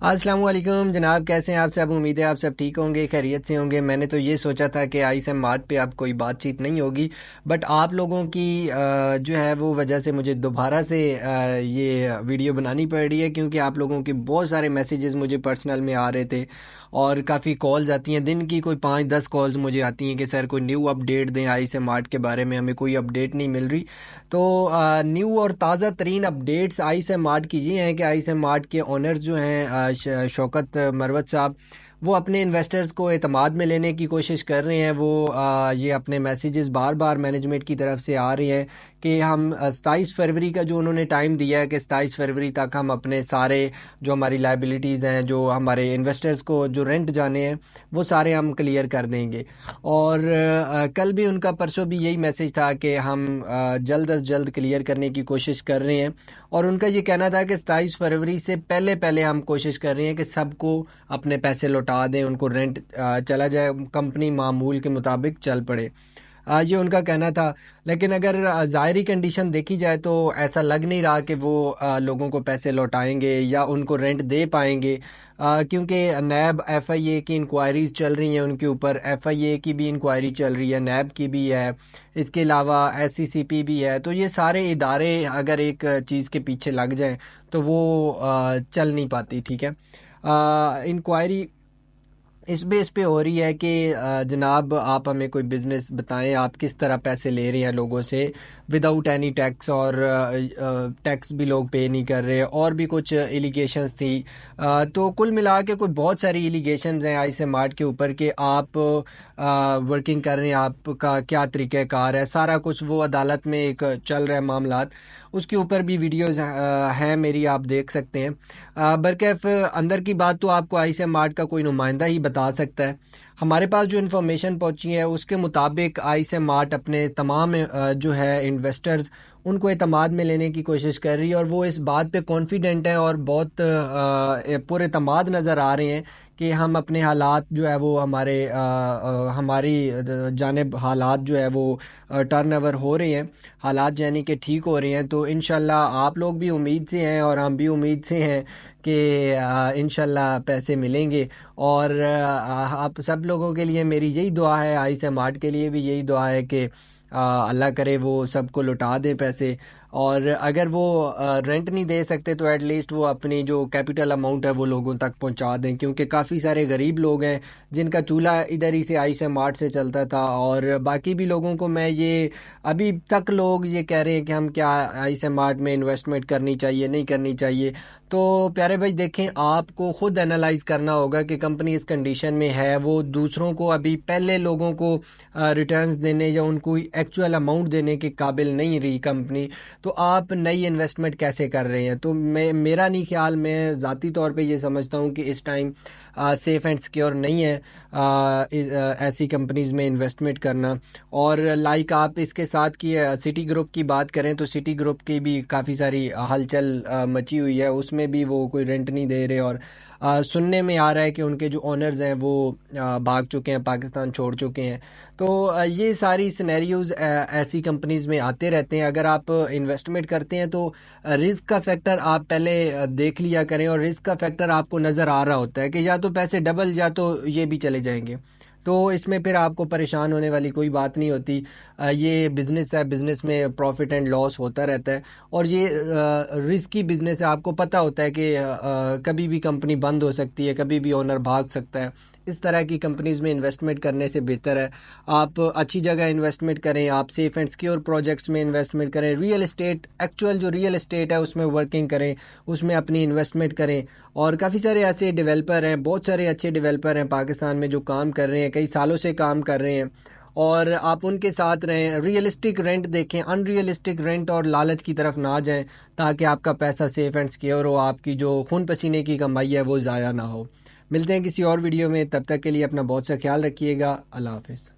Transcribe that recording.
السلام علیکم جناب، کیسے ہیں آپ سب؟ امید ہے آپ سب ٹھیک ہوں گے، خیریت سے ہوں گے۔ میں نے تو یہ سوچا تھا کہ آئی ایس ایم مارٹ پہ اب کوئی بات چیت نہیں ہوگی، بٹ آپ لوگوں کی جو ہے وہ وجہ سے مجھے دوبارہ سے یہ ویڈیو بنانی پڑ رہی ہے، کیونکہ آپ لوگوں کے بہت سارے میسیجز مجھے پرسنل میں آ رہے تھے اور کافی کالز آتی ہیں، دن کی کوئی 5-10 کالز مجھے آتی ہیں کہ سر کوئی نیو اپڈیٹ دیں آئی ایس ایم مارٹ کے بارے میں، ہمیں کوئی اپڈیٹ نہیں مل رہی۔ تو نیو اور تازہ ترین updates I S M mart کی یہ ہیں کہ آئی ایس ایم مارٹ کے اونرز جو ہیں شوکت مروت صاحب، وہ اپنے انویسٹرز کو اعتماد میں لینے کی کوشش کر رہے ہیں۔ وہ یہ اپنے میسیجز بار بار مینجمنٹ کی طرف سے آ رہے ہیں کہ ہم 27 فروری کا جو انہوں نے ٹائم دیا ہے کہ 27 فروری تک ہم اپنے سارے جو ہماری لائبلٹیز ہیں، جو ہمارے انویسٹرز کو جو رینٹ جانے ہیں، وہ سارے ہم کلیئر کر دیں گے۔ اور کل بھی ان کا پرسوں بھی یہی میسیج تھا کہ ہم جلد از جلد کلیئر کرنے کی کوشش کر رہے ہیں، اور ان کا یہ کہنا تھا کہ 27 فروری سے پہلے ہم کوشش کر رہے ہیں کہ سب کو اپنے پیسے لوٹا دیں، ان کو رینٹ چلا جائے، کمپنی معمول کے مطابق چل پڑے۔ یہ ان کا کہنا تھا، لیکن اگر ظاہری کنڈیشن دیکھی جائے تو ایسا لگ نہیں رہا کہ وہ لوگوں کو پیسے لوٹائیں گے یا ان کو رینٹ دے پائیں گے، کیونکہ نیب ایف آئی اے کی انکوائریز چل رہی ہیں ان کے اوپر، ایف آئی اے کی بھی انکوائری چل رہی ہے، نیب کی بھی ہے، اس کے علاوہ ایس سی سی پی بھی ہے۔ تو یہ سارے ادارے اگر ایک چیز کے پیچھے لگ جائیں تو وہ چل نہیں پاتی، ٹھیک ہے۔ انکوائری اس بیس پہ ہو رہی ہے کہ جناب آپ ہمیں کوئی بزنس بتائیں، آپ کس طرح پیسے لے رہے ہیں لوگوں سے وداؤٹ اینی ٹیکس، اور ٹیکس بھی لوگ پے نہیں کر رہے، اور بھی کچھ ایلیگیشنز تھی۔ تو کل ملا کے کوئی بہت ساری ایلیگیشنز ہیں آئی ایس ایم آرٹ کے اوپر کہ آپ ورکنگ کر رہے ہیں، آپ کا کیا طریقہ کار ہے، سارا کچھ وہ عدالت میں ایک چل رہا ہے معاملات، اس کے اوپر بھی ویڈیوز ہیں میری، آپ دیکھ سکتے ہیں۔ برکیف اندر کی بات تو آپ کو آئی ایس ایم آرٹ کا کوئی نمائندہ ہی بتا سکتا ہے۔ ہمارے پاس جو انفارمیشن پہنچی ہے اس کے مطابق آئی ایس ایم آرٹ اپنے تمام جو ہے انویسٹرز ان کو اعتماد میں لینے کی کوشش کر رہی ہے، اور وہ اس بات پہ کانفیڈنٹ ہے اور بہت پر اعتماد نظر آ رہے ہیں کہ ہم اپنے حالات جو ہے وہ ہماری جانب حالات جو ہے وہ ٹرن اوور ہو رہے ہیں، حالات یعنی کہ ٹھیک ہو رہے ہیں۔ تو انشاءاللہ آپ لوگ بھی امید سے ہیں اور ہم بھی امید سے ہیں کہ انشاءاللہ پیسے ملیں گے، اور آپ سب لوگوں کے لیے میری یہی دعا ہے، آئی ایس ایم آرٹ کے لیے بھی یہی دعا ہے کہ اللہ کرے وہ سب کو لوٹا دیں پیسے، اور اگر وہ رینٹ نہیں دے سکتے تو ایٹ لیسٹ وہ اپنی جو کیپٹل اماؤنٹ ہے وہ لوگوں تک پہنچا دیں، کیونکہ کافی سارے غریب لوگ ہیں جن کا چولہا ادھر ہی سے آئی ایس ایم آرٹ سے چلتا تھا، اور باقی بھی لوگوں کو میں یہ ابھی تک لوگ یہ کہہ رہے ہیں کہ ہم کیا آئی ایس ایم آرٹ میں انویسٹمنٹ کرنی چاہیے نہیں کرنی چاہیے۔ تو پیارے بھائی دیکھیں، آپ کو خود انالائز کرنا ہوگا کہ کمپنی اس کنڈیشن میں ہے، وہ دوسروں کو ابھی پہلے لوگوں کو ریٹرنز دینے یا ان کو ایکچوئل اماؤنٹ دینے کے قابل نہیں رہی کمپنی، تو آپ نئی انویسٹمنٹ کیسے کر رہے ہیں؟ تو میرا نہیں خیال، میں ذاتی طور پہ یہ سمجھتا ہوں کہ اس ٹائم سیف اینڈ سیکیور نہیں ہے ایسی کمپنیز میں انویسٹمنٹ کرنا۔ اور لائک آپ اس کے ساتھ کی سٹی گروپ کی بات کریں تو سٹی گروپ کی بھی کافی ساری ہلچل مچی ہوئی ہے، اس میں بھی وہ کوئی رینٹ نہیں دے رہے، اور سننے میں آ رہا ہے کہ ان کے جو اونرز ہیں وہ بھاگ چکے ہیں، پاکستان چھوڑ چکے ہیں۔ تو یہ ساری سینیریوز ایسی کمپنیز میں آتے رہتے ہیں۔ اگر آپ انویسٹمنٹ کرتے ہیں تو رسک کا فیکٹر آپ پہلے دیکھ لیا کریں، اور رسک کا فیکٹر آپ کو نظر آ رہا ہوتا ہے کہ یا تو پیسے ڈبل یا تو یہ بھی چلے جائیں گے، تو اس میں پھر آپ کو پریشان ہونے والی کوئی بات نہیں ہوتی۔ یہ بزنس ہے، بزنس میں پروفٹ اینڈ لاس ہوتا رہتا ہے، اور یہ رسکی بزنس ہے، آپ کو پتہ ہوتا ہے کہ کبھی بھی کمپنی بند ہو سکتی ہے، کبھی بھی اونر بھاگ سکتا ہے۔ اس طرح کی کمپنیز میں انویسٹمنٹ کرنے سے بہتر ہے آپ اچھی جگہ انویسٹمنٹ کریں، آپ سیف اینڈ سیکیور پروجیکٹس میں انویسٹمنٹ کریں، ریئل اسٹیٹ ایکچوئل جو ریئل اسٹیٹ ہے اس میں ورکنگ کریں، اس میں اپنی انویسٹمنٹ کریں۔ اور کافی سارے ایسے ڈیولپر ہیں، بہت سارے اچھے ڈیولپر ہیں پاکستان میں جو کام کر رہے ہیں، کئی سالوں سے کام کر رہے ہیں، اور آپ ان کے ساتھ رہیں، ریئلسٹک رینٹ دیکھیں، ان ریئلسٹک رینٹ اور لالچ کی طرف نہ جائیں، تاکہ آپ کا پیسہ سیف اینڈ سیکیور ہو، آپ کی جو خون پسینے کی کمائی ہے وہ ضائع نہ ہو۔ ملتے ہیں کسی اور ویڈیو میں، تب تک کے لیے اپنا بہت سا خیال رکھیے گا، اللہ حافظ۔